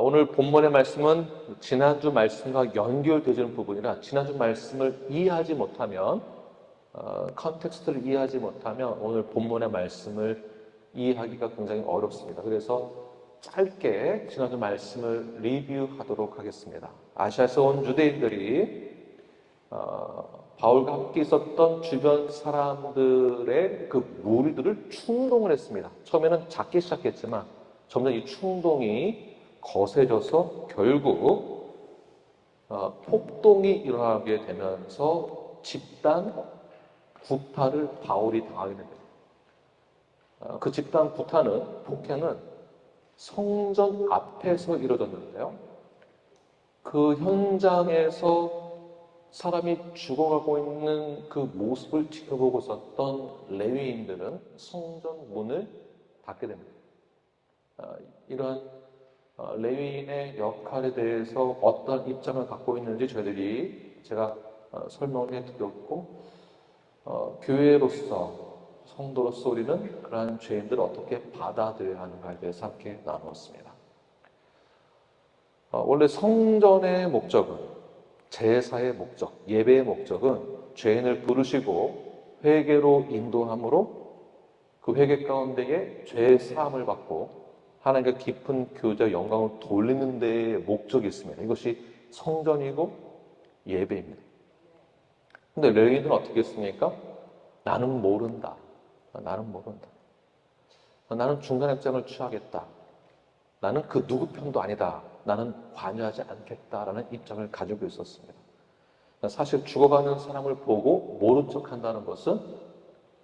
오늘 본문의 말씀은 지난주 말씀과 연결되는 부분이라 지난주 말씀을 이해하지 못하면 컨텍스트를 이해하지 못하면 오늘 본문의 말씀을 이해하기가 굉장히 어렵습니다. 그래서 짧게 지난주 말씀을 리뷰하도록 하겠습니다. 아시아에서 온 유대인들이 바울과 함께 있었던 주변 사람들의 그 무리들을 충동을 했습니다. 처음에는 작게 시작했지만 점점 이 충동이 거세져서 결국 폭동이 일어나게 되면서 집단 구타를 바울이 당하게 됩니다. 그 집단 구타는 폭행은 성전 앞에서 이루어졌는데요. 그 현장에서 사람이 죽어가고 있는 그 모습을 지켜보고 있었던 레위인들은 성전 문을 닫게 됩니다. 이러한 레위인의 역할에 대해서 어떤 입장을 갖고 있는지 제가 설명을 해드렸고 교회로서 성도로서 우리는 그러한 죄인들을 어떻게 받아들여야 하는가에 대해서 함께 나누었습니다. 원래 성전의 목적은 제사의 목적, 예배의 목적은 죄인을 부르시고 회개로 인도함으로 그 회개 가운데에 죄 사함을 받고 하나님과 깊은 교제와 영광을 돌리는 데에 목적이 있습니다. 이것이 성전이고 예배입니다. 근데 레위인은 어떻게 했습니까? 나는 모른다. 나는 중간 입장을 취하겠다. 나는 그 누구 편도 아니다. 나는 관여하지 않겠다라는 입장을 가지고 있었습니다. 사실 죽어가는 사람을 보고 모른 척한다는 것은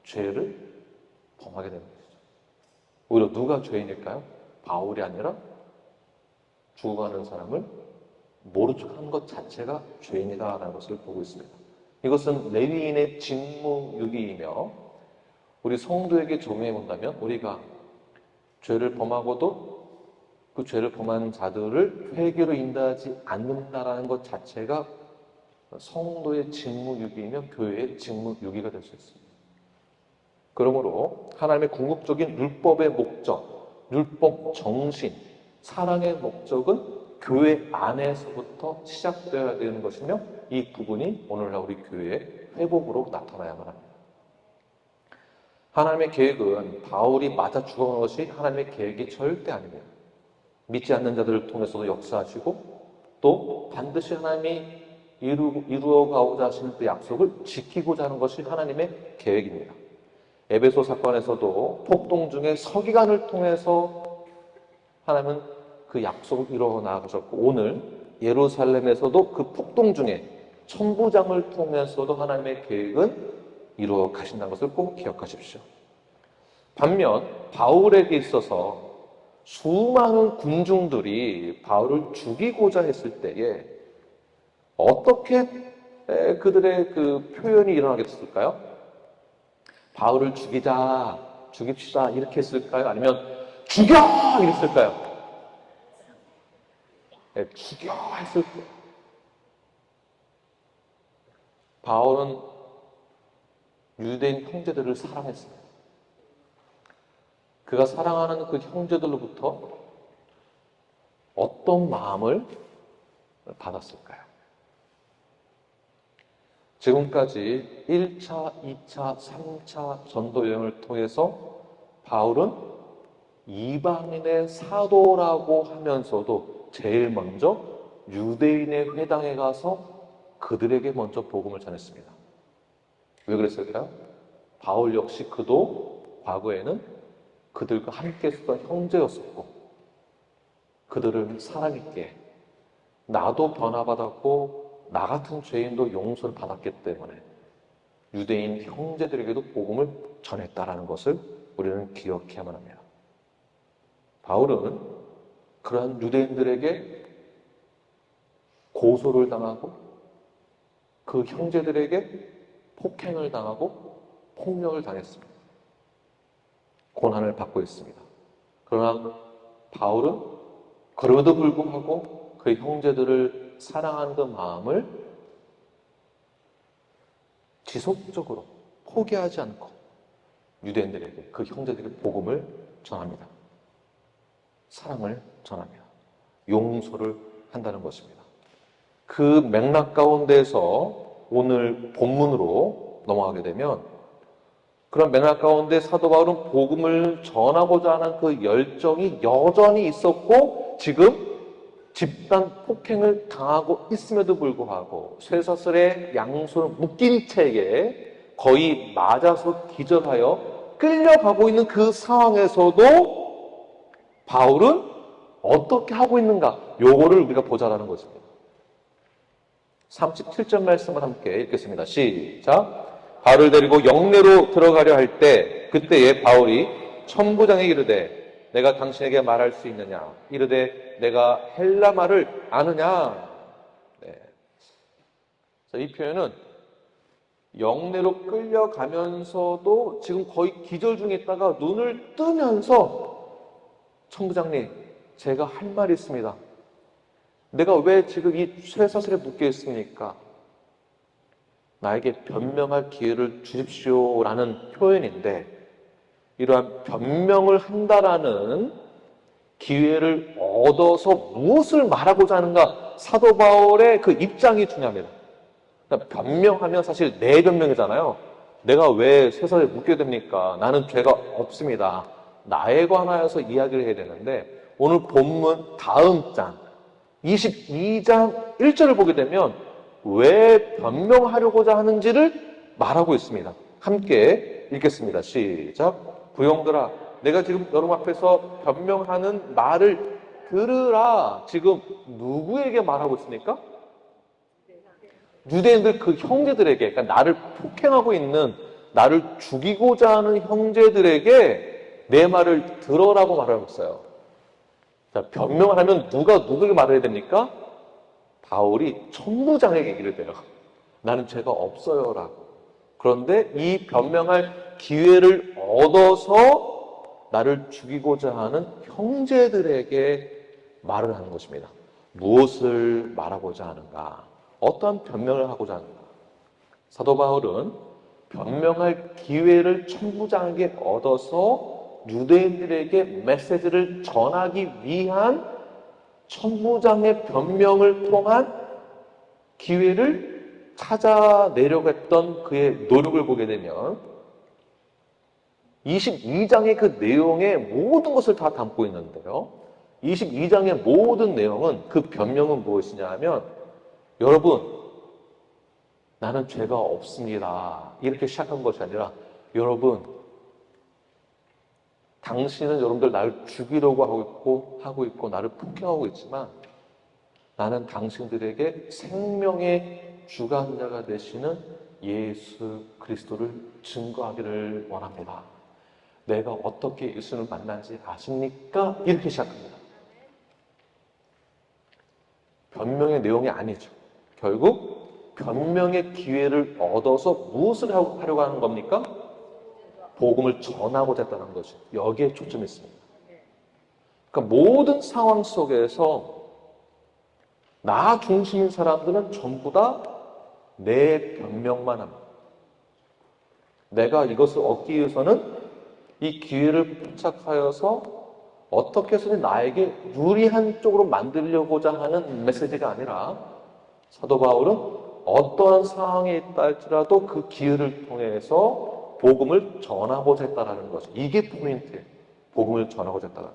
죄를 범하게 되는 것이죠. 오히려 누가 죄인일까요? 바울이 아니라 죽어가는 사람을 모른 척하는 것 자체가 죄인이다라는 것을 보고 있습니다. 이것은 레위인의 직무유기이며 우리 성도에게 적용해 본다면 우리가 죄를 범하고도 그 죄를 범한 자들을 회개로 인도하지 않는다라는 것 자체가 성도의 직무유기이며 교회의 직무유기가 될 수 있습니다. 그러므로 하나님의 궁극적인 율법의 목적, 율법 정신, 사랑의 목적은 교회 안에서부터 시작되어야 되는 것이며 이 부분이 오늘날 우리 교회의 회복으로 나타나야만 합니다. 하나님의 계획은 바울이 맞아 죽어가는 것이 하나님의 계획이 절대 아닙니다. 믿지 않는 자들을 통해서도 역사하시고 또 반드시 하나님이 이루어가고자 하시는 그 약속을 지키고자 하는 것이 하나님의 계획입니다. 에베소 사건에서도 폭동 중에 서기관을 통해서 하나님은 그 약속을 이루어 나가셨고 오늘 예루살렘에서도 그 폭동 중에 천부장을 통해서도 하나님의 계획은 이루어 가신다는 것을 꼭 기억하십시오. 반면 바울에게 있어서 수많은 군중들이 바울을 죽이고자 했을 때에 어떻게 그들의 그 표현이 일어나게 됐을까요? 바울을 죽입시다 이렇게 했을까요? 아니면 죽여! 이랬을까요? 네, 죽여! 했을 거예요. 바울은 유대인 형제들을 사랑했습니다. 그가 사랑하는 그 형제들로부터 어떤 마음을 받았을까요? 지금까지 1차, 2차, 3차 전도 여행을 통해서 바울은 이방인의 사도라고 하면서도 제일 먼저 유대인의 회당에 가서 그들에게 먼저 복음을 전했습니다. 왜 그랬을까요? 바울 역시 그도 과거에는 그들과 함께 있었던 형제였었고 그들을 사랑있게 나도 변화받았고 나 같은 죄인도 용서를 받았기 때문에 유대인 형제들에게도 복음을 전했다라는 것을 우리는 기억해야만 합니다. 바울은 그러한 유대인들에게 고소를 당하고 그 형제들에게 폭행을 당하고 폭력을 당했습니다. 고난을 받고 있습니다. 그러나 바울은 그럼에도 불구하고 그 형제들을 사랑하는 그 마음을 지속적으로 포기하지 않고 유대인들에게 그 형제들에게 복음을 전합니다. 사랑을 전합니다. 용서를 한다는 것입니다. 그 맥락 가운데서 오늘 본문으로 넘어가게 되면 그런 맥락 가운데 사도 바울은 복음을 전하고자 하는 그 열정이 여전히 있었고 지금 집단 폭행을 당하고 있음에도 불구하고 쇠사슬에 양손을 묶인 채에 거의 맞아서 기절하여 끌려가고 있는 그 상황에서도 바울은 어떻게 하고 있는가? 요거를 우리가 보자라는 것입니다. 37절 말씀을 함께 읽겠습니다. 시작. 바울을 데리고 영내로 들어가려 할 때 그때에 바울이 천부장에게 이르되 내가 당신에게 말할 수 있느냐? 이르되 내가 헬라 말을 아느냐? 네. 이 표현은 영내로 끌려가면서도 지금 거의 기절 중에 있다가 눈을 뜨면서 천부장님, 제가 할 말이 있습니다. 내가 왜 지금 이 쇠사슬에 묶여 있습니까? 나에게 변명할 기회를 주십시오라는 표현인데 이러한 변명을 한다라는 기회를 얻어서 무엇을 말하고자 하는가? 사도 바울의 그 입장이 중요합니다. 그러니까 변명하면 사실 내 변명이잖아요. 내가 왜 쇠사슬에 묶게 됩니까? 나는 죄가 없습니다. 나에 관하여서 이야기를 해야 되는데 오늘 본문 다음 장 22장 1절을 보게 되면 왜 변명하려고자 하는지를 말하고 있습니다. 함께 읽겠습니다. 시작. 부용들아, 내가 지금 여러분 앞에서 변명하는 말을 들으라. 지금 누구에게 말하고 있습니까? 유대인들 그 형제들에게, 그러니까 나를 폭행하고 있는, 나를 죽이고자 하는 형제들에게 내 말을 들어라고 말하고 있어요. 자, 변명을 하면 누가 누구에게 말해야 됩니까? 바울이 천부장에게 얘기를 돼요. 나는 죄가 없어요 라고. 그런데 이 변명할 기회를 얻어서 나를 죽이고자 하는 형제들에게 말을 하는 것입니다. 무엇을 말하고자 하는가? 어떠한 변명을 하고자 하는가? 사도 바울은 변명할 기회를 천부장에게 얻어서 유대인들에게 메시지를 전하기 위한 천부장의 변명을 통한 기회를 찾아내려고 했던 그의 노력을 보게 되면 22장의 그 내용의 모든 것을 다 담고 있는데요. 22장의 모든 내용은 그 변명은 무엇이냐 하면 여러분, 나는 죄가 없습니다. 이렇게 시작한 것이 아니라 여러분, 당신은 여러분들 나를 죽이려고 하고 있고 나를 폭행하고 있지만 나는 당신들에게 생명의 주관자가 되시는 예수 그리스도를 증거하기를 원합니다. 내가 어떻게 예수를 만난지 아십니까? 이렇게 시작합니다. 변명의 내용이 아니죠. 결국 변명의 기회를 얻어서 무엇을 하려고 하는 겁니까? 복음을 전하고자 했다는 것이 여기에 초점이 있습니다. 그러니까 모든 상황 속에서 나 중심인 사람들은 전부 다 내 변명만 합니다. 내가 이것을 얻기 위해서는 이 기회를 포착하여서 어떻게 해서든 나에게 유리한 쪽으로 만들려고자 하는 메시지가 아니라 사도 바울은 어떠한 상황에 있다 할지라도 그 기회를 통해서 복음을 전하고자 했다는 것이 이게 포인트예요. 복음을 전하고자 했다는 것.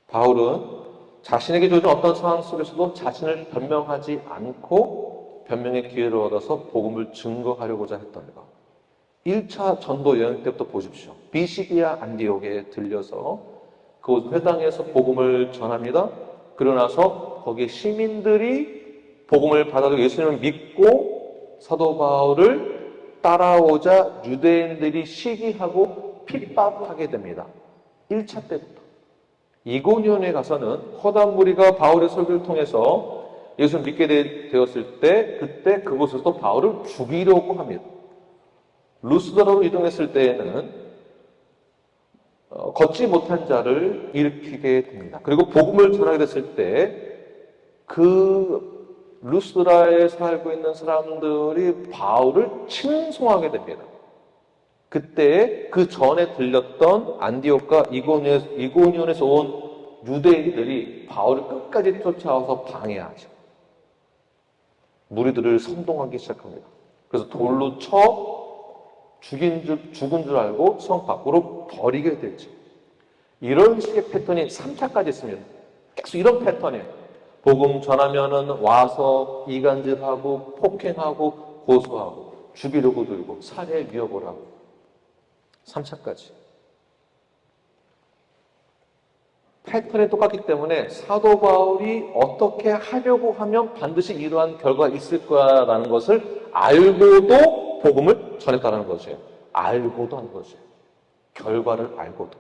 바울은 자신에게 주어진 어떤 상황 속에서도 자신을 변명하지 않고 변명의 기회를 얻어서 복음을 증거하려고자 했던 것. 1차 전도 여행 때부터 보십시오. 비시디아 안디옥에 들려서 그곳 회당에서 복음을 전합니다. 그러고 나서 거기 시민들이 복음을 받아들이고 예수님을 믿고 사도 바울을 따라오자 유대인들이 시기하고 핍박하게 됩니다. 1차 때부터. 이고니온에 가서는 허다한 무리가 바울의 설교를 통해서 예수를 믿게 되었을 때 그때 그곳에서 바울을 죽이려고 합니다. 루스드라로 이동했을 때에는 걷지 못한 자를 일으키게 됩니다. 그리고 복음을 전하게 됐을 때 그 루스드라에 살고 있는 사람들이 바울을 칭송하게 됩니다. 그때 그 전에 들렸던 안디옥과 이고니온에서 온 유대인들이 바울을 끝까지 쫓아와서 방해하죠. 무리들을 선동하기 시작합니다. 그래서 돌로 쳐 죽은 줄 알고 성 밖으로 버리게 되죠. 이런 식의 패턴이 3차까지 있습니다. 계속 이런 패턴이에요. 복음 전하면은 와서 이간질하고 폭행하고 고소하고 죽이려고 들고 살해 위협을 하고 3차까지. 패턴이 똑같기 때문에 사도 바울이 어떻게 하려고 하면 반드시 이러한 결과가 있을 거라는 것을 알고도 복음을 전했다는 것이에요. 알고도 한 것이에요. 결과를 알고도.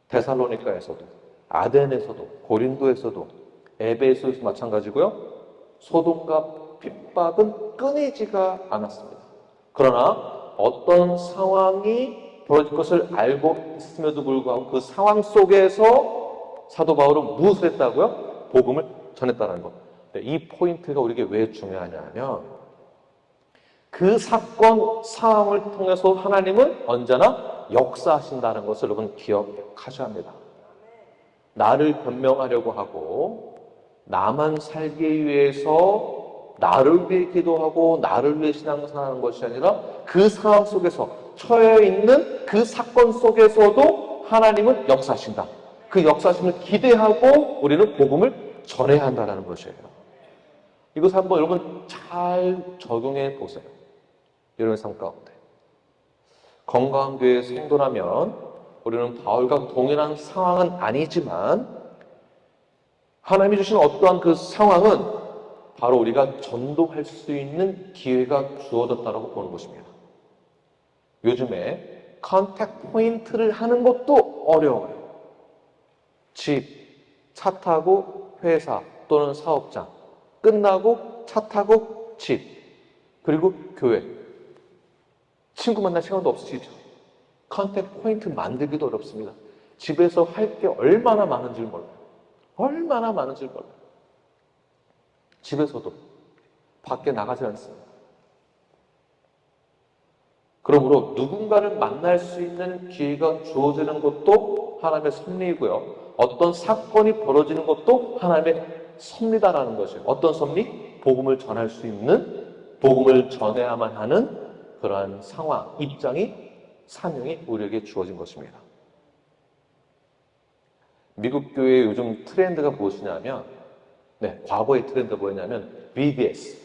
데살로니가에서도, 아덴에서도, 고린도에서도, 에베소에서 마찬가지고요. 소돔과 핍박은 끊이지가 않았습니다. 그러나 어떤 상황이 벌어질 것을 알고 있음에도 불구하고 그 상황 속에서 사도 바울은 무엇을 했다고요? 복음을 전했다는 것. 이 포인트가 우리에게 왜 중요하냐면 그 사건, 상황을 통해서 하나님은 언제나 역사하신다는 것을 여러분 기억하셔야 합니다. 나를 변명하려고 하고 나만 살기 위해서 나를 위해 기도하고 나를 위해 신앙생활하는 것이 아니라 그 상황 속에서 처해 있는 그 사건 속에서도 하나님은 역사하신다. 그 역사하심을 기대하고 우리는 복음을 전해야 한다는 것이에요. 이것을 한번 여러분 잘 적용해 보세요. 여러분의 삶 가운데. 건강한 교회의 성도라면 우리는 바울과 동일한 상황은 아니지만 하나님이 주신 어떠한 그 상황은 바로 우리가 전도할 수 있는 기회가 주어졌다고 보는 것입니다. 요즘에 컨택 포인트를 하는 것도 어려워요. 집, 차 타고 회사 또는 사업장, 끝나고 차 타고 집, 그리고 교회. 친구 만날 시간도 없으시죠? 컨택 포인트 만들기도 어렵습니다. 집에서 할 게 얼마나 많은지 몰라요. 얼마나 많은지 몰라요. 집에서도 밖에 나가지 않습니다. 그러므로 누군가를 만날 수 있는 기회가 주어지는 것도 하나님의 섭리이고요. 어떤 사건이 벌어지는 것도 하나님의 섭리다라는 것이에요. 어떤 섭리? 복음을 전할 수 있는, 복음을 전해야만 하는 그러한 상황, 입장이, 사명이 우리에게 주어진 것입니다. 미국 교회의 요즘 트렌드가 무엇이냐면, 과거의 트렌드가 뭐였냐면 BBS.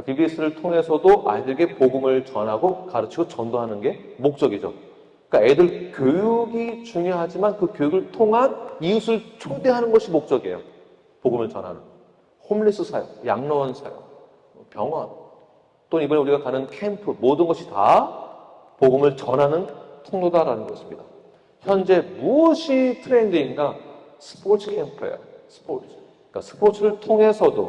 BBS를 통해서도 아이들에게 복음을 전하고 가르치고 전도하는 게 목적이죠. 그러니까 애들 교육이 중요하지만 그 교육을 통한 이웃을 초대하는 것이 목적이에요. 복음을 전하는. 홈리스 사역, 양로원 사역, 병원, 또는 이번에 우리가 가는 캠프, 모든 것이 다 복음을 전하는 통로다라는 것입니다. 현재 무엇이 트렌드인가? 스포츠 캠프예요. 스포츠. 그러니까 스포츠를 통해서도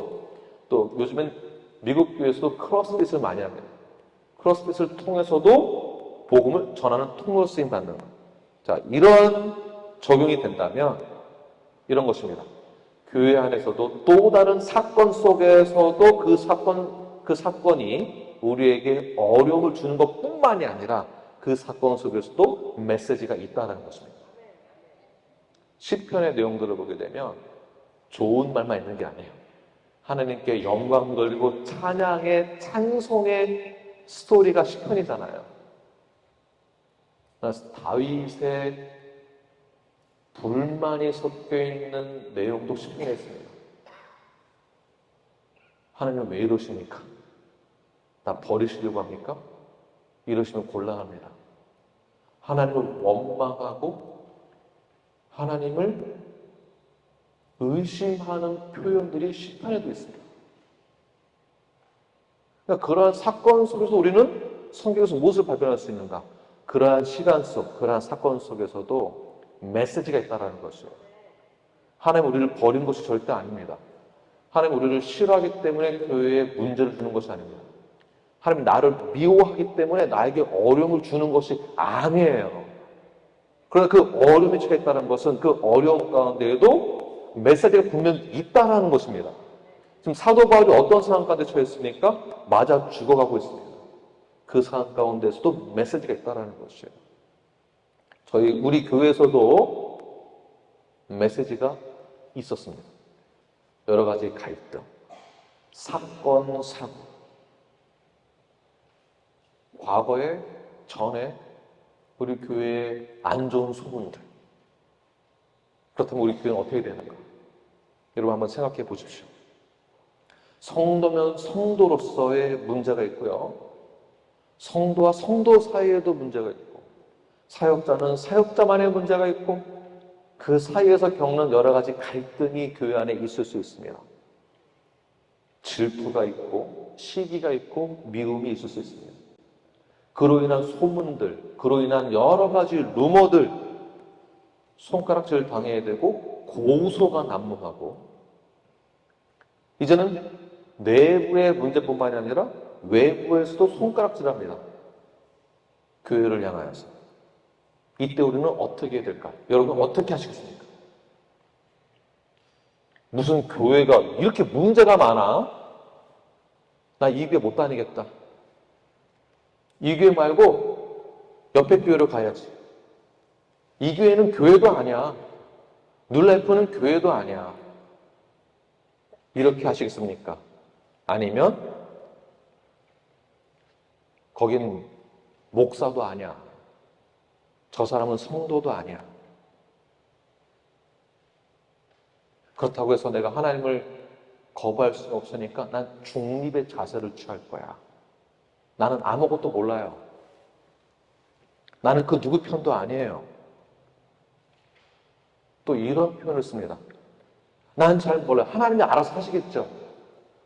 또 요즘엔 미국 교회에서도 크로스핏을 많이 합니다. 크로스핏을 통해서도 복음을 전하는 통로로 쓰임 받는 것. 자, 이런 적용이 된다면 이런 것입니다. 교회 안에서도 또 다른 사건 속에서도 그 사건이 우리에게 어려움을 주는 것뿐만이 아니라 그 사건 속에서도 메시지가 있다는 것입니다. 시편의 내용들을 보게 되면 좋은 말만 있는 게 아니에요. 하나님께 영광 돌리고 찬양의 찬송의 스토리가 시편이잖아요. 그래서 다윗의 불만이 섞여 있는 내용도 시편에 있습니다. 하나님 왜 이러십니까? 나 버리시려고 합니까? 이러시면 곤란합니다. 하나님을 원망하고 하나님을 의심하는 표현들이 시편에도 있습니다. 그러니까 그러한 사건 속에서 우리는 성경에서 무엇을 발견할 수 있는가? 그러한 시간 속, 그러한 사건 속에서도 메시지가 있다는 것이죠. 하나님 우리를 버린 것이 절대 아닙니다. 하나님 우리를 싫어하기 때문에 교회에 문제를 주는 것이 아닙니다. 하나님 나를 미워하기 때문에 나에게 어려움을 주는 것이 아니에요. 그러나 그 어려움이 처해 있다는 것은 그 어려움 가운데에도 메시지가 분명히 있다는 것입니다. 지금 사도 바울이 어떤 상황 가운데 처했습니까? 맞아 죽어가고 있습니다. 그 상황 가운데서도 메시지가 있다는 것이에요. 우리 교회에서도 메시지가 있었습니다. 여러 가지 갈등, 사건, 사고. 과거에, 전에 우리 교회의 안 좋은 소문들. 그렇다면 우리 교회는 어떻게 되는가? 여러분 한번 생각해 보십시오. 성도면 성도로서의 문제가 있고요. 성도와 성도 사이에도 문제가 있고, 사역자는 사역자만의 문제가 있고, 그 사이에서 겪는 여러 가지 갈등이 교회 안에 있을 수 있습니다. 질투가 있고, 시기가 있고, 미움이 있을 수 있습니다. 그로 인한 소문들, 그로 인한 여러 가지 루머들, 손가락질 당해야 되고, 고소가 난무하고, 이제는 내부의 문제뿐만이 아니라 외부에서도 손가락질합니다. 교회를 향하여서. 이때 우리는 어떻게 해야 될까? 여러분 어떻게 하시겠습니까? 무슨 교회가 이렇게 문제가 많아? 나 이 교회 못 다니겠다. 이 교회 말고 옆에 교회로 가야지. 이 교회는 교회도 아니야. 뉴라이프는 교회도 아니야. 이렇게 하시겠습니까? 아니면 거긴 목사도 아니야. 저 사람은 성도도 아니야. 그렇다고 해서 내가 하나님을 거부할 수는 없으니까 난 중립의 자세를 취할 거야. 나는 아무것도 몰라요. 나는 그 누구 편도 아니에요. 또 이런 표현을 씁니다. 난 잘 몰라요. 하나님이 알아서 하시겠죠.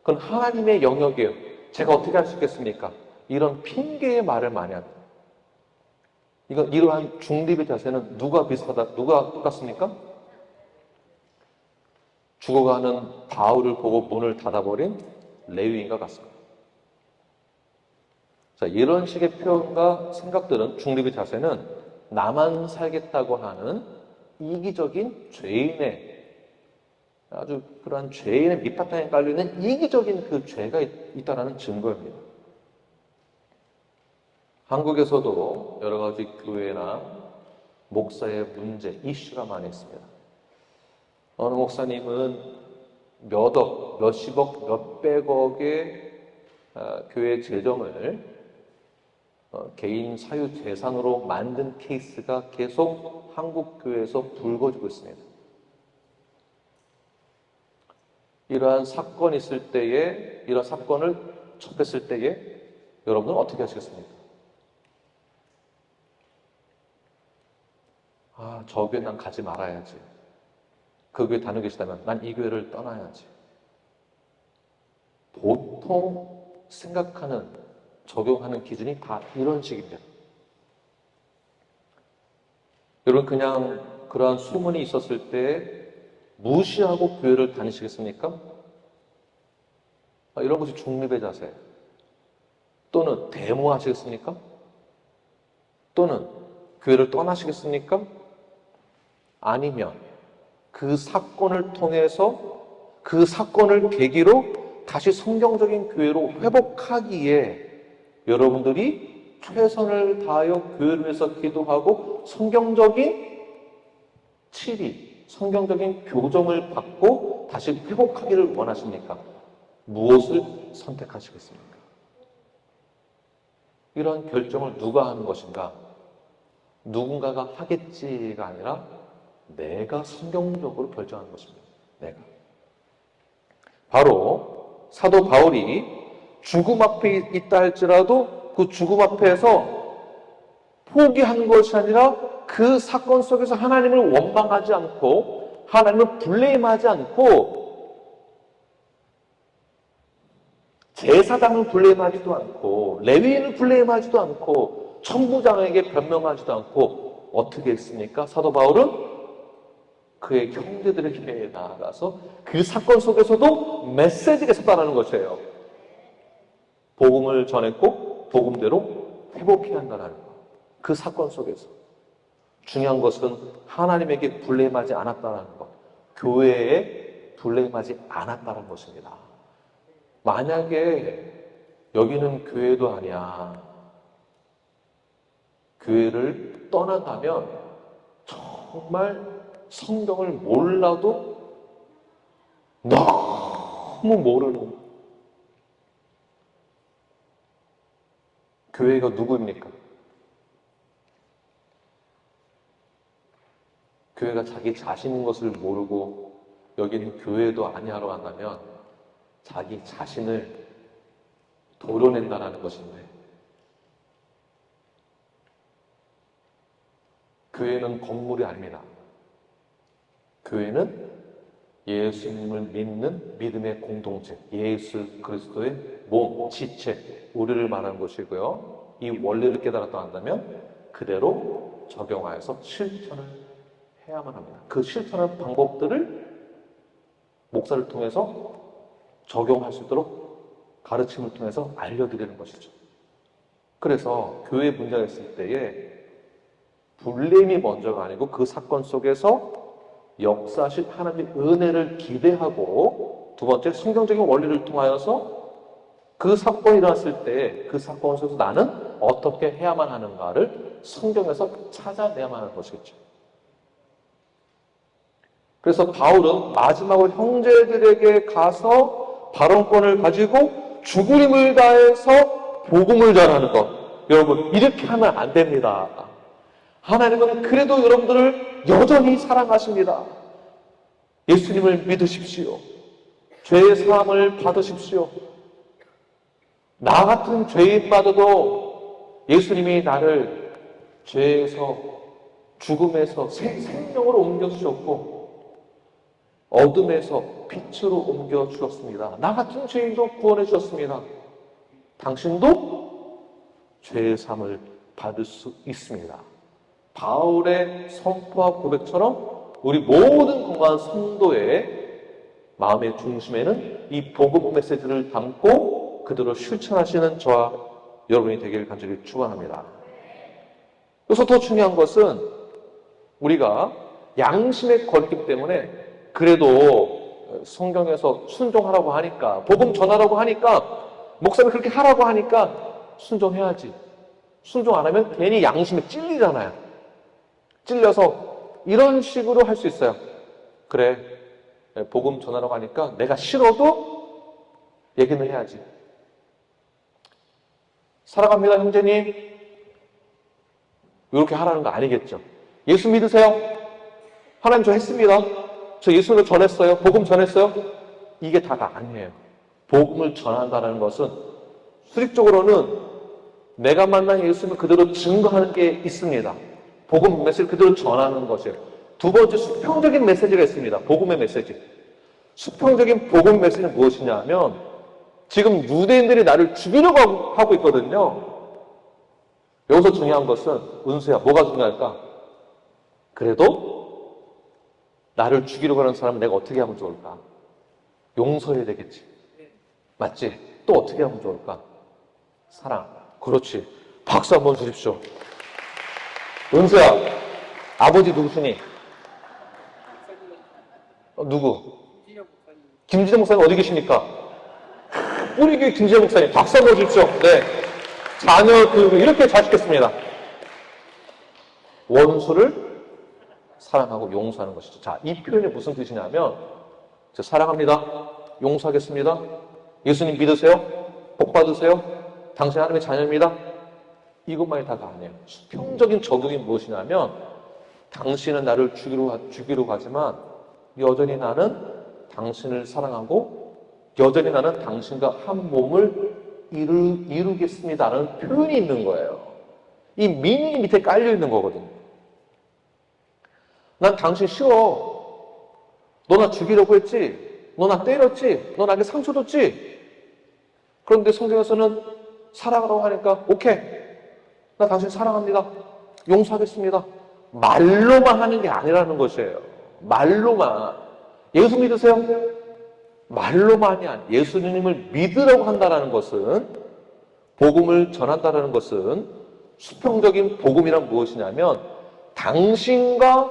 그건 하나님의 영역이에요. 제가 어떻게 할 수 있겠습니까? 이런 핑계의 말을 많이 합니다. 이러한 중립의 자세는 누가 똑같습니까? 죽어가는 바울을 보고 문을 닫아버린 레위인과 같습니다. 자, 이런 식의 표현과 생각들은 중립의 자세는 나만 살겠다고 하는 이기적인 죄인의 아주 그러한 죄인의 밑바탕에 깔려있는 이기적인 그 죄가 있다는 증거입니다. 한국에서도 여러 가지 교회나 목사의 문제, 이슈가 많이 있습니다. 어느 목사님은 몇억, 몇십억, 몇백억의 교회 재정을 개인 사유 재산으로 만든 케이스가 계속 한국 교회에서 불거지고 있습니다. 이러한 사건이 있을 때에, 이런 사건을 접했을 때에 여러분은 어떻게 하시겠습니까? 저 교회 난 가지 말아야지. 그 교회 다니고 계시다면 난 이 교회를 떠나야지. 보통 생각하는, 적용하는 기준이 다 이런 식입니다. 여러분 그냥 그러한 소문이 있었을 때 무시하고 교회를 다니시겠습니까? 이런 것이 중립의 자세. 또는 데모하시겠습니까? 또는 교회를 떠나시겠습니까? 아니면 그 사건을 통해서 그 사건을 계기로 다시 성경적인 교회로 회복하기에 여러분들이 최선을 다하여 교회를 위해서 기도하고 성경적인 치리, 성경적인 교정을 받고 다시 회복하기를 원하십니까? 무엇을 선택하시겠습니까? 이런 결정을 누가 하는 것인가? 누군가가 하겠지가 아니라 내가 성경적으로 결정하는 것입니다. 내가. 바로 사도 바울이 죽음 앞에 있다 할지라도 그 죽음 앞에서 포기한 것이 아니라 그 사건 속에서 하나님을 원망하지 않고 하나님을 블레임하지 않고 제사장을 블레임하지도 않고 레위인을 블레임하지도 않고 천부장에게 변명하지도 않고 어떻게 했습니까? 사도 바울은 그의 형제들에게 나아가서 그 사건 속에서도 메시지가 있었다는 것이에요. 복음을 전했고 복음대로 회복해야 한다는 것. 그 사건 속에서 중요한 것은 하나님에게 블레임하지 않았다는 것, 교회에 블레임하지 않았다는 것입니다. 만약에 여기는 교회도 아니야, 교회를 떠나가면 정말 성경을 몰라도 너무 모르는 교회가 누구입니까? 교회가 자기 자신인 것을 모르고 여기는 교회도 아니하러 간다면 자기 자신을 도려낸다는 것인데, 교회는 건물이 아닙니다. 교회는 예수님을 믿는 믿음의 공동체, 예수 그리스도의 몸, 지체, 우리를 말하는 것이고요. 이 원리를 깨달았다 한다면 그대로 적용하여서 실천을 해야만 합니다. 그 실천하는 방법들을 목사를 통해서 적용할 수 있도록 가르침을 통해서 알려드리는 것이죠. 그래서 교회 문제가 있을 때에 불렘이 먼저가 아니고 그 사건 속에서 역사하신 하나님의 은혜를 기대하고, 두 번째 성경적인 원리를 통하여서 그 사건이 일어났을 때 그 사건 속에서 나는 어떻게 해야만 하는가를 성경에서 찾아내야만 하는 것이겠죠. 그래서 바울은 마지막으로 형제들에게 가서 발언권을 가지고 죽을 힘을 다해서 복음을 전하는 것. 여러분, 이렇게 하면 안 됩니다. 하나님은 그래도 여러분들을 여전히 사랑하십니다. 예수님을 믿으십시오. 죄의 사함을 받으십시오. 나 같은 죄인마저도 예수님이 나를 죄에서, 죽음에서 생명으로 옮겨주셨고 어둠에서 빛으로 옮겨주셨습니다. 나 같은 죄인도 구원해 주셨습니다. 당신도 죄의 사함을 받을 수 있습니다. 바울의 선포와 고백처럼 우리 모든 건강한 성도의 마음의 중심에는 이 복음 메시지를 담고 그대로 실천하시는 저와 여러분이 되기를 간절히 축원합니다. 그래서 더 중요한 것은 우리가 양심에 걸리기 때문에 그래도 성경에서 순종하라고 하니까, 복음 전하라고 하니까, 목사님 그렇게 하라고 하니까 순종해야지. 순종 안 하면 괜히 양심에 찔리잖아요. 찔려서 이런 식으로 할 수 있어요. 그래, 복음 전하라고 하니까 내가 싫어도 얘기는 해야지. 사랑합니다, 형제님. 이렇게 하라는 거 아니겠죠. 예수 믿으세요? 하나님 저 했습니다. 저 예수를 전했어요. 복음 전했어요. 이게 다가 아니에요. 복음을 전한다는 것은 수직적으로는 내가 만난 예수님을 그대로 증거하는 게 있습니다. 복음 메시지를 그대로 전하는 것이에요. 두 번째, 수평적인 메시지가 있습니다. 복음의 메시지. 수평적인 복음 메시지는 무엇이냐 하면, 지금 유대인들이 나를 죽이려고 하고 있거든요. 여기서 중요한 것은, 은수야, 뭐가 중요할까? 그래도 나를 죽이려고 하는 사람은 내가 어떻게 하면 좋을까? 용서해야 되겠지. 맞지? 또 어떻게 하면 좋을까? 사랑. 그렇지. 박수 한번 주십시오. 은수야, 아버지 누구시니? 누구? 김진영 목사님 어디 계십니까? 우리 교회 김진영 목사님 박수 한번 주십시오. 네. 자녀 이렇게 잘 시켰습니다. 원수를 사랑하고 용서하는 것이죠. 자, 이 표현이 무슨 뜻이냐면, 저 사랑합니다. 용서하겠습니다. 예수님 믿으세요? 복 받으세요? 당신 하나님의 자녀입니다. 이것만이 다가 아니에요. 수평적인 적용이 무엇이냐면, 당신은 나를 죽이러 가지만 여전히 나는 당신을 사랑하고 여전히 나는 당신과 한 몸을 이루겠습니다라는 표현이 있는 거예요. 이 미닝이 밑에 깔려 있는 거거든요. 난 당신 싫어. 너 나 죽이려고 했지? 너 나 때렸지? 너 나에게 상처 줬지? 그런데 성경에서는 사랑하라고 하니까 오케이. 나 당신 사랑합니다. 용서하겠습니다. 말로만 하는 게 아니라는 것이에요. 말로만. 예수 믿으세요? 말로만이 아니에요. 예수님을 믿으라고 한다는 것은, 복음을 전한다는 것은, 수평적인 복음이란 무엇이냐면, 당신과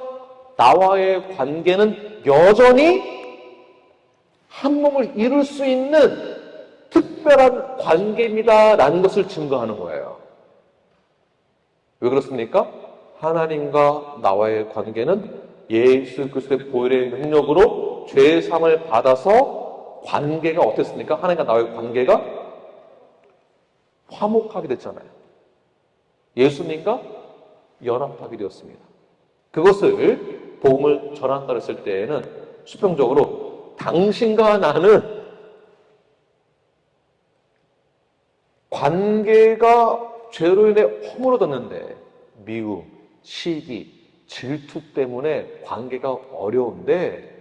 나와의 관계는 여전히 한 몸을 이룰 수 있는 특별한 관계입니다라는 것을 증거하는 거예요. 왜 그렇습니까? 하나님과 나와의 관계는 예수 그리스도의 보혈의 능력으로 죄의 사함을 받아서 관계가 어땠습니까? 하나님과 나와의 관계가 화목하게 됐잖아요. 예수님과 연합하게 되었습니다. 그것을 복음을 전한다 했을 때에는 수평적으로 당신과 나는 관계가 죄로 인해 허물어졌는데 미움, 시기, 질투 때문에 관계가 어려운데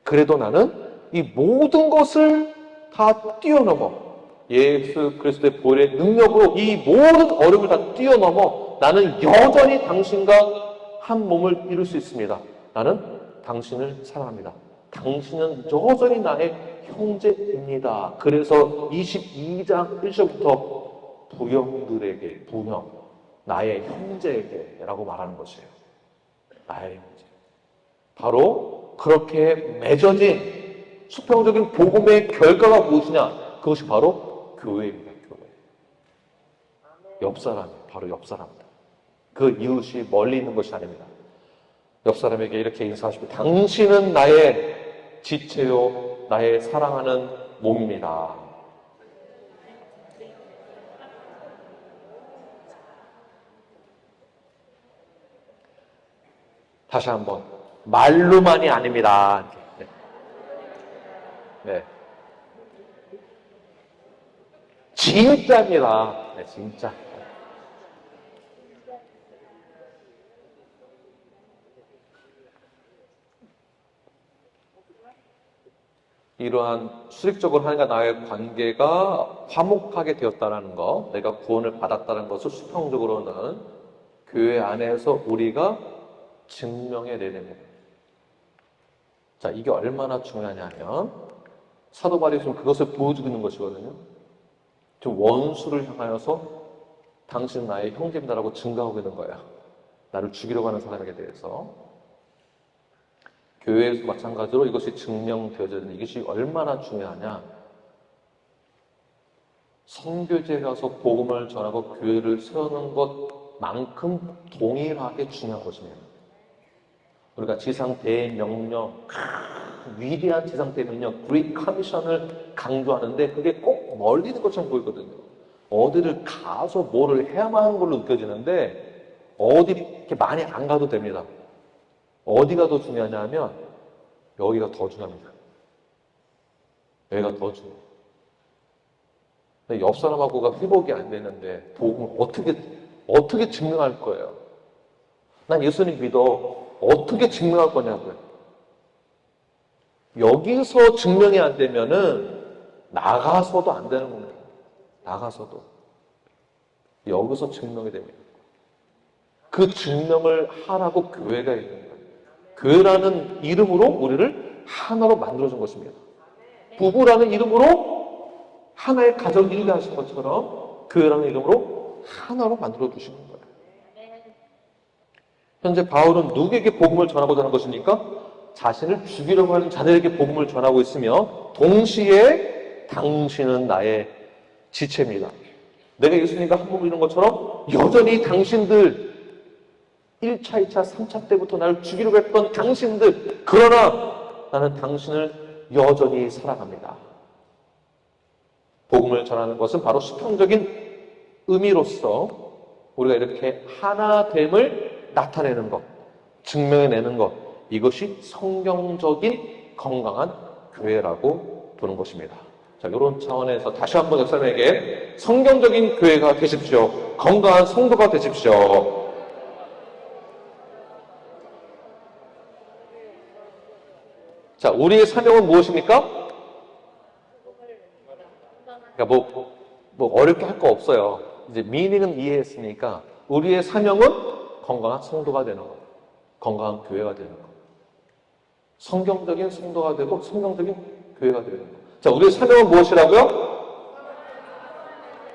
그래도 나는 이 모든 것을 다 뛰어넘어 예수 그리스도의 보혈의 능력으로 이 모든 어려움을 다 뛰어넘어 나는 여전히 당신과 한 몸을 이룰 수 있습니다. 나는 당신을 사랑합니다. 당신은 여전히 나의 형제입니다. 그래서 22장 1절부터 부형들에게, 부형, 나의 형제에게 라고 말하는 것이에요. 나의 형제. 바로 그렇게 맺어진 수평적인 복음의 결과가 무엇이냐? 그것이 바로 교회입니다. 교회. 옆 사람이에요. 바로 옆 사람입니다. 그 이웃이 멀리 있는 것이 아닙니다. 옆 사람에게 이렇게 인사하시고 당신은 나의 지체요 나의 사랑하는 몸입니다. 다시 한번 말로만이 아닙니다. 네. 네. 진짜입니다. 네, 진짜. 이러한 수직적으로 하나님과 나의 관계가 화목하게 되었다는 것, 내가 구원을 받았다는 것을 수평적으로는 교회 안에서 우리가 증명해 내냅니다. 자, 이게 얼마나 중요하냐면 사도 바울이 지금 그것을 보여주고 있는 것이거든요. 지금 원수를 향하여서 당신은 나의 형제입니다라고 증거하고 있는 거야. 나를 죽이려고 하는 사람에게 대해서. 교회에서 마찬가지로 이것이 증명되어져야 되는 이것이 얼마나 중요하냐. 선교지에 가서 복음을 전하고 교회를 세우는 것만큼 동일하게 중요한 것입니다. 우리가 지상 대명령, 위대한 지상 대명령, Great Commission을 강조하는데 그게 꼭 멀리 있는 것처럼 보이거든요. 어디를 가서 뭐를 해야만 하는 걸로 느껴지는데 어디 이렇게 많이 안 가도 됩니다. 어디가 더 중요하냐면 여기가 더 중요합니다. 여기가 더 중요해요. 옆 사람하고가 회복이 안 되는데 복음을 어떻게 증명할 거예요? 난 예수님 믿어. 어떻게 증명할 거냐고요. 여기서 증명이 안 되면은 나가서도 안 되는 겁니다. 나가서도. 여기서 증명이 됩니다. 그 증명을 하라고 교회가 있는 거예요. 교회라는 이름으로 우리를 하나로 만들어준 것입니다. 부부라는 이름으로 하나의 가정을 이루게 하신 것처럼 교회라는 이름으로 하나로 만들어 주시는 거예요. 현재 바울은 누구에게 복음을 전하고자 하는 것입니까? 자신을 죽이려고 하는 자들에게 복음을 전하고 있으며 동시에 당신은 나의 지체입니다. 내가 예수님과 한 몸을 이룬 것처럼 여전히 당신들 1차, 2차, 3차 때부터 나를 죽이려고 했던 당신들 그러나 나는 당신을 여전히 사랑합니다. 복음을 전하는 것은 바로 수평적인 의미로서 우리가 이렇게 하나됨을 나타내는 것, 증명해내는 것 이것이 성경적인 건강한 교회라고 보는 것입니다. 자, 이런 차원에서 다시 한번 역사님에게 성경적인 교회가 되십시오. 건강한 성도가 되십시오. 자, 우리의 사명은 무엇입니까? 그러니까 뭐 어렵게 할 거 없어요. 이제 미닝은 이해했으니까 우리의 사명은 건강한 성도가 되는 것, 건강한 교회가 되는 것, 성경적인 성도가 되고 성경적인 교회가 되는 것. 자, 우리의 사명은 무엇이라고요?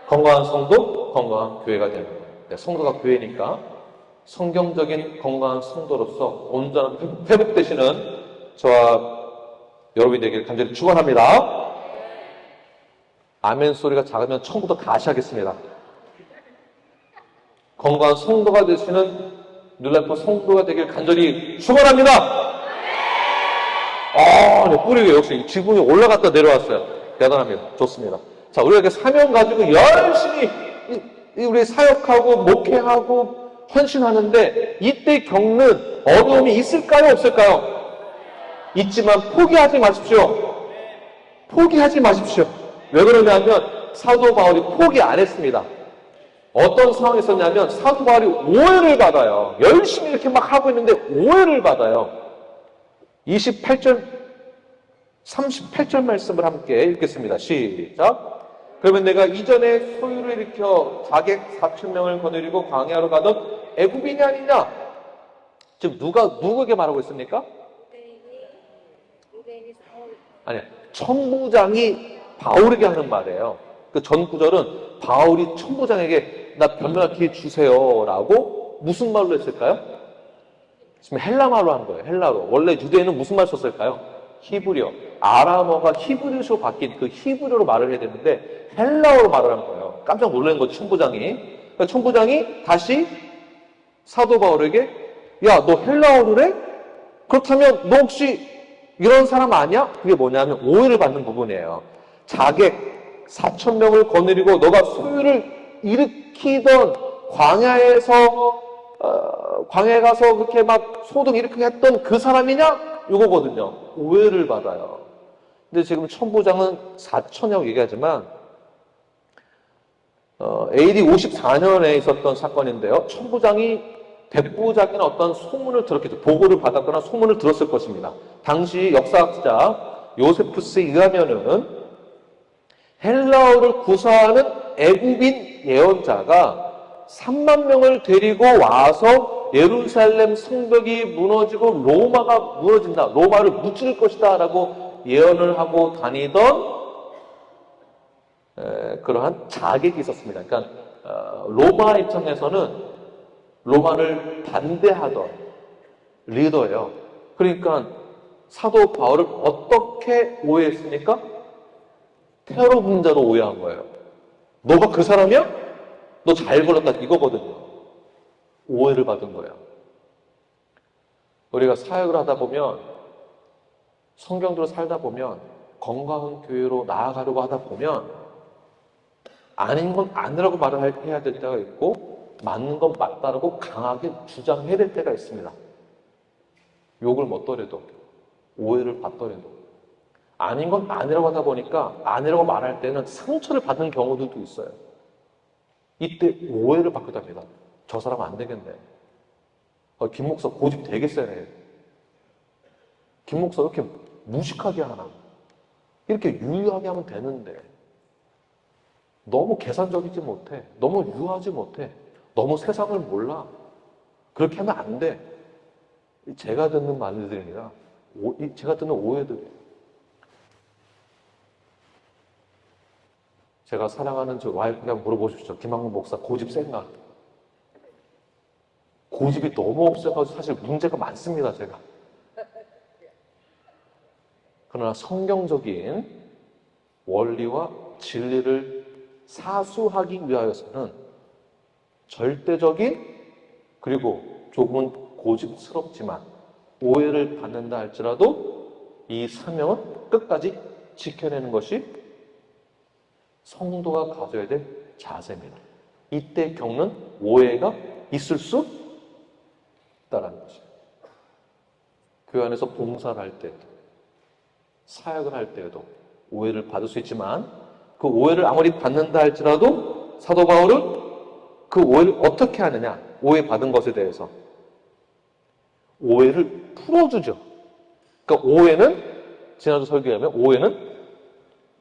건강한 성도, 건강한 교회가 되는 것. 성도가 교회니까 성경적인 건강한 성도로서 온전한 회복되시는 저와 여러분이 되기를 간절히 축원합니다. 아멘 소리가 작으면 처음부터 다시 하겠습니다. 건강한 성도가 되시는 뉴라이프 성도가 되길 간절히 축원합니다. 네, 뿌리가 역시 지붕이 올라갔다 내려왔어요. 대단합니다. 좋습니다. 자, 우리가 이렇게 사명 가지고 열심히 우리 사역하고 목회하고 헌신하는데 이때 겪는 어려움이 있을까요? 없을까요? 있지만 포기하지 마십시오. 포기하지 마십시오. 왜 그러냐면 사도 바울이 포기 안 했습니다. 어떤 상황이 있었냐면 사도 바울이 오해를 받아요. 열심히 이렇게 막 하고 있는데 오해를 받아요. 28절, 38절 말씀을 함께 읽겠습니다. 시작. 그러면 내가 이전에 소유를 일으켜 자객 4,000명을 거느리고 광야로 가던 애굽인이 아니냐? 지금 누구에게 말하고 있습니까? 아니야. 천부장이 바울에게 하는 말이에요. 그 전 구절은 바울이 천부장에게 나 변명할 기회 주세요 라고 무슨 말로 했을까요? 지금 헬라 말로 한 거예요. 헬라로. 원래 유대인은 무슨 말 썼을까요? 히브리어. 아람어가 히브리어로 바뀐 그 히브리어로 말을 해야 되는데 헬라어로 말을 한 거예요. 깜짝 놀란 거죠, 천부장이. 그러니까 천부장이 다시 사도 바울에게 야, 너 헬라어를 해? 그렇다면 너 혹시 이런 사람 아니야? 그게 뭐냐면 오해를 받는 부분이에요. 자객 4,000명을 거느리고 너가 소유를 일으키던 광야에 가서 그렇게 막 소동 일으키게 했던 그 사람이냐? 이거거든요. 오해를 받아요. 근데 지금 천부장은 4천이라고 얘기하지만 AD 54년에 있었던 사건인데요. 천부장이 백부장이나 어떤 소문을 들었겠죠. 보고를 받았거나 소문을 들었을 것입니다. 당시 역사학자 요세푸스에 의하면은 헬라어를 구사하는 애굽인 예언자가 3만 명을 데리고 와서 예루살렘 성벽이 무너지고 로마가 무너진다. 로마를 무찌를 것이다. 라고 예언을 하고 다니던 그러한 자객이 있었습니다. 그러니까 로마 입장에서는 로마를 반대하던 리더예요. 그러니까 사도 바울을 어떻게 오해했습니까? 테러 분자로 오해한 거예요. 너가 그 사람이야? 너 잘 걸렸다 이거거든요. 오해를 받은 거예요. 우리가 사역을 하다 보면 성경대로 살다 보면 건강한 교회로 나아가려고 하다 보면 아닌 건 아니라고 말을 해야 될 때가 있고 맞는 건 맞다라고 강하게 주장해야 될 때가 있습니다. 욕을 먹더라도 오해를 받더라도 아닌 건 아니라고 하다 보니까 아니라고 말할 때는 상처를 받는 경우들도 있어요. 이때 오해를 받게 됩니다. 저 사람 안 되겠네. 김 목사 고집 되게 세네. 김 목사 이렇게 무식하게 하나. 이렇게 유유하게 하면 되는데 너무 계산적이지 못해. 너무 유하지 못해. 너무 세상을 몰라. 그렇게 하면 안 돼. 제가 듣는 말들입니다. 제가 듣는 오해들이에요. 제가 사랑하는 저 와이프에게 물어보십시오. 김학문 목사 고집 센가? 고집이 너무 없어가지고 사실 문제가 많습니다. 제가. 그러나 성경적인 원리와 진리를 사수하기 위하여서는 절대적인 그리고 조금은 고집스럽지만 오해를 받는다 할지라도 이 사명은 끝까지 지켜내는 것이 성도가 가져야 될 자세입니다. 이때 겪는 오해가 있을 수 있다는 것이에요. 교회 안에서 봉사를 할 때도 사역을 할 때에도 오해를 받을 수 있지만 그 오해를 아무리 받는다 할지라도 사도 바울은 그 오해를 어떻게 하느냐, 오해 받은 것에 대해서 오해를 풀어주죠. 그러니까 오해는 지난주 설교하면 오해는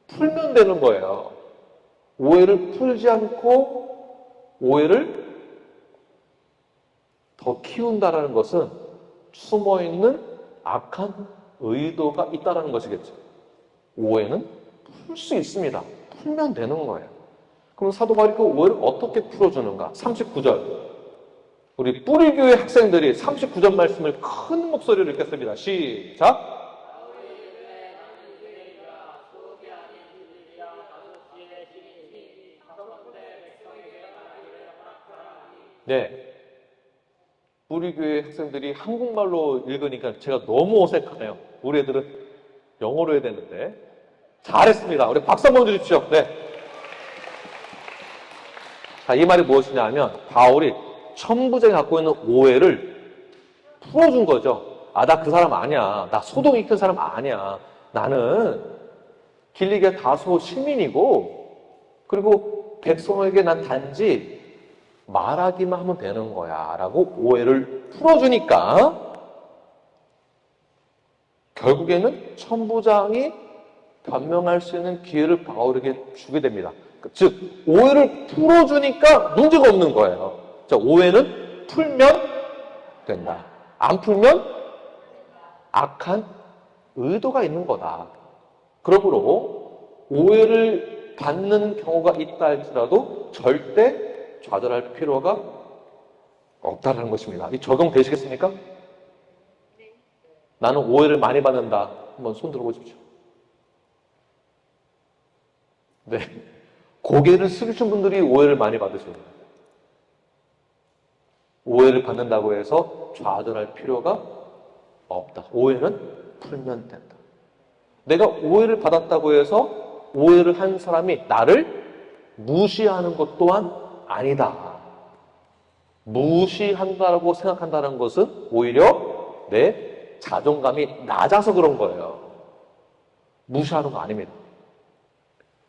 풀면 되는 거예요. 오해를 풀지 않고 오해를 더 키운다라는 것은 숨어있는 악한 의도가 있다라는 것이겠죠. 오해는 풀 수 있습니다. 풀면 되는 거예요. 그럼 사도 바울이 그 오해를 어떻게 풀어주는가? 39절. 우리 뿌리교회 학생들이 39절 말씀을 큰 목소리로 읽겠습니다. 시작! 네. 우리 교회 학생들이 한국말로 읽으니까 제가 너무 어색하네요. 우리 애들은 영어로 해야 되는데. 잘했습니다. 우리 박수 한번 주십시오. 네. 자, 이 말이 무엇이냐면 바울이 천부장이 갖고 있는 오해를 풀어준 거죠. 아, 나 그 사람 아니야. 나 소동 이큰 사람 아니야. 나는 길리게 다소 시민이고 그리고 백성에게 난 단지 말하기만 하면 되는 거야 라고 오해를 풀어주니까 결국에는 천부장이 변명할 수 있는 기회를 바울에게 주게 됩니다. 즉 오해를 풀어주니까 문제가 없는 거예요. 자, 오해는 풀면 된다. 안 풀면 악한 의도가 있는 거다. 그러므로 오해를 받는 경우가 있다 할지라도 절대 좌절할 필요가 없다는 것입니다. 이 적용되시겠습니까? 나는 오해를 많이 받는다. 한번 손 들어보십시오. 네. 고개를 숙이신 분들이 오해를 많이 받으십니다. 오해를 받는다고 해서 좌절할 필요가 없다. 오해는 풀면 된다. 내가 오해를 받았다고 해서 오해를 한 사람이 나를 무시하는 것 또한 아니다. 무시한다고 생각한다는 것은 오히려 내 자존감이 낮아서 그런 거예요. 무시하는 거 아닙니다.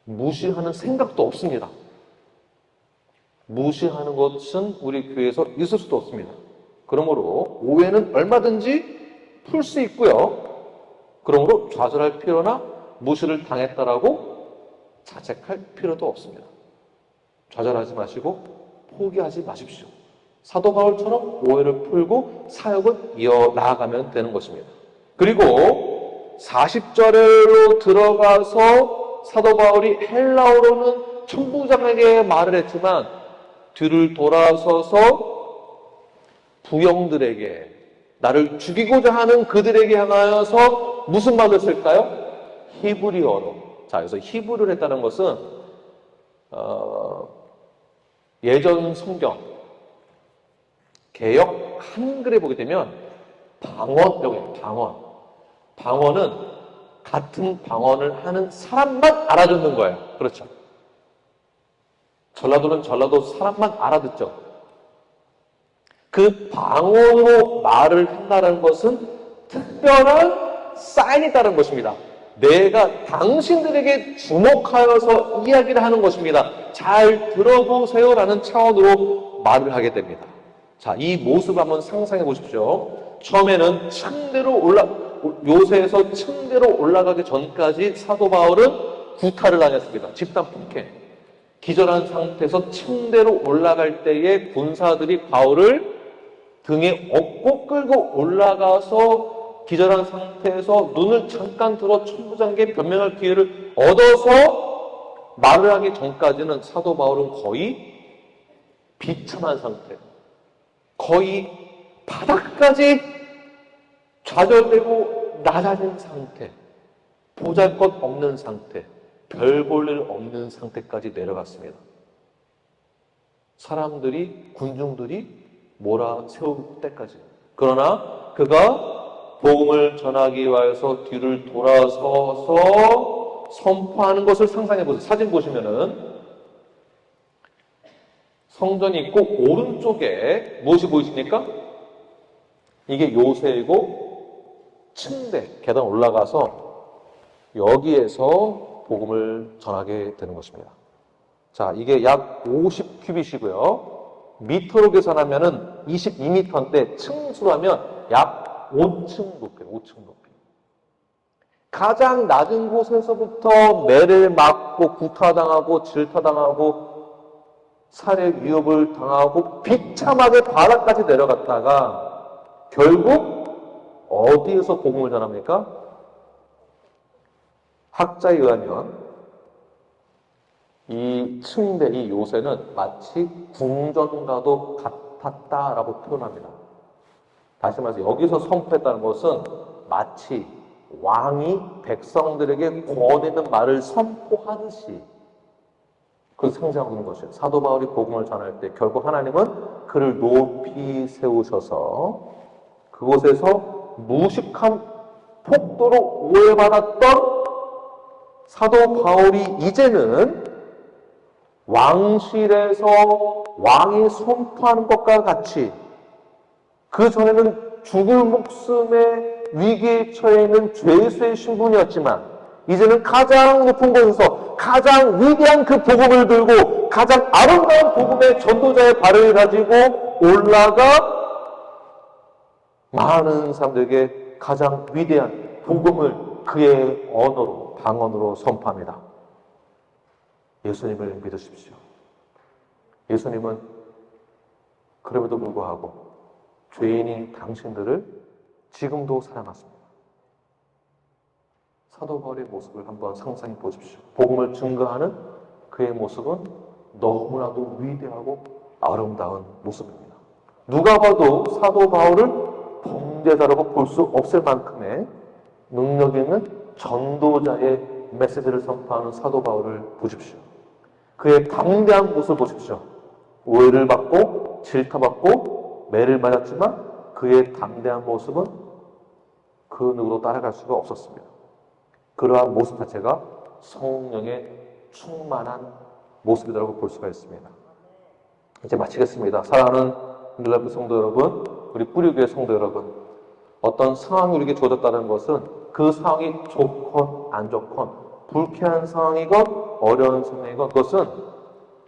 무시하는 생각도 없습니다. 무시하는 것은 우리 교회에서 있을 수도 없습니다. 그러므로 오해는 얼마든지 풀 수 있고요. 그러므로 좌절할 필요나 무시를 당했다라고 자책할 필요도 없습니다. 좌절하지 마시고 포기하지 마십시오. 사도 바울처럼 오해를 풀고 사역을 이어나가면 되는 것입니다. 그리고 40절로 들어가서 사도 바울이 헬라어로는 천부장에게 말을 했지만 뒤를 돌아서서 부영들에게 나를 죽이고자 하는 그들에게 향하여서 무슨 말을 쓸까요? 히브리어로. 자, 그래서 히브리어를 했다는 것은 예전 성경 개역 한글에 보게 되면 방언이라고 방언. 방언은 같은 방언을 하는 사람만 알아듣는 거예요. 그렇죠. 전라도는 전라도 사람만 알아듣죠. 그 방언으로 말을 한다는 것은 특별한 사인이 있다는 것입니다. 내가 당신들에게 주목하여서 이야기를 하는 것입니다. 잘 들어보세요라는 차원으로 말을 하게 됩니다. 자, 이 모습을 한번 상상해 보십시오. 처음에는 요새에서 층대로 올라가기 전까지 사도 바울은 구타를 당했습니다. 집단 폭행. 기절한 상태에서 층대로 올라갈 때에 군사들이 바울을 등에 업고 끌고 올라가서 기절한 상태에서 눈을 잠깐 들어 천부장에게 변명할 기회를 얻어서 말을 하기 전까지는 사도 바울은 거의 비참한 상태, 거의 바닥까지 좌절되고 낮아진 상태, 보잘것없는 상태, 별 볼 일 없는 상태까지 내려갔습니다. 사람들이, 군중들이 몰아세울 때까지. 그러나 그가 복음을 전하기 위해서 뒤를 돌아서서 선포하는 것을 상상해 보세요. 사진 보시면은 성전이 있고 오른쪽에 무엇이 보이십니까? 이게 요새이고 층대, 계단 올라가서 여기에서 복음을 전하게 되는 것입니다. 자, 이게 약 50큐빗이고요. 미터로 계산하면은 22미터인데 층수로 하면 약 5층 높이에요. 5층 높이. 가장 낮은 곳에서부터 매를 맞고 구타당하고 질타당하고 살해 위협을 당하고 비참하게 바닥까지 내려갔다가 결국 어디에서 복음을 전합니까? 학자에 의하면 이 층대, 이 요새는 마치 궁전과도 같았다라고 표현합니다. 다시 말해서 여기서 선포했다는 것은 마치 왕이 백성들에게 권하는 말을 선포하듯이 그걸 상징하고 있는 것이에요. 사도 바울이 복음을 전할 때 결국 하나님은 그를 높이 세우셔서 그곳에서 무식한 폭도로 오해받았던 사도 바울이 이제는 왕실에서 왕이 선포하는 것과 같이 그 전에는 죽을 목숨의 위기에 처해 있는 죄수의 신분이었지만 이제는 가장 높은 곳에서 가장 위대한 그 복음을 들고 가장 아름다운 복음의 전도자의 발을 가지고 올라가 많은 사람들에게 가장 위대한 복음을 그의 언어로, 방언으로 선포합니다. 예수님을 믿으십시오. 예수님은 그럼에도 불구하고 죄인인 당신들을 지금도 사랑하십니다. 사도 바울의 모습을 한번 상상해 보십시오. 복음을 증거하는 그의 모습은 너무나도 위대하고 아름다운 모습입니다. 누가 봐도 사도 바울을 범죄자라고 볼 수 없을 만큼의 능력 있는 전도자의 메시지를 선포하는 사도 바울을 보십시오. 그의 담대한 모습을 보십시오. 오해를 받고 질타받고 매를 맞았지만 그의 담대한 모습은 그 누구도 따라갈 수가 없었습니다. 그러한 모습 자체가 성령의 충만한 모습이라고 볼 수가 있습니다. 이제 마치겠습니다. 사랑하는 릴라이프 성도 여러분, 우리 뿌리교회 성도 여러분, 어떤 상황이 우리에게 주어졌다는 것은 그 상황이 좋건 안 좋건 불쾌한 상황이건 어려운 상황이건 그것은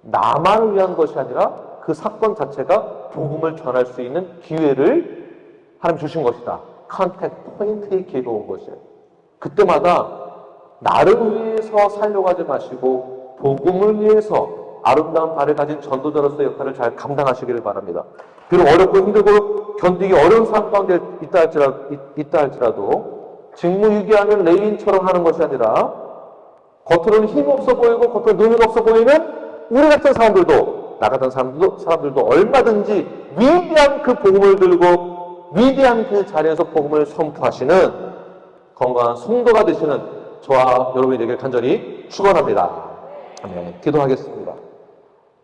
나만을 위한 것이 아니라 그 사건 자체가 복음을 전할 수 있는 기회를 하나님 주신 것이다. 컨택트 포인트의 기회가 온 것이에요. 그때마다 나를 위해서 살려고 하지 마시고 복음을 위해서 아름다운 발을 가진 전도자로서의 역할을 잘 감당하시기를 바랍니다. 비록 어렵고 힘들고 견디기 어려운 상황 가운데 있다 할지라도 직무유기하는 레인처럼 하는 것이 아니라 겉으로는 힘없어 보이고 겉으로는 능력 없어 보이는 우리 같은 사람들도 나 같은 사람들도 얼마든지 위대한 그 복음을 들고 위대한 그 자리에서 복음을 선포하시는 건강한 성도가 되시는 저와 여러분이 되길 간절히 축원합니다. 아멘. 기도하겠습니다.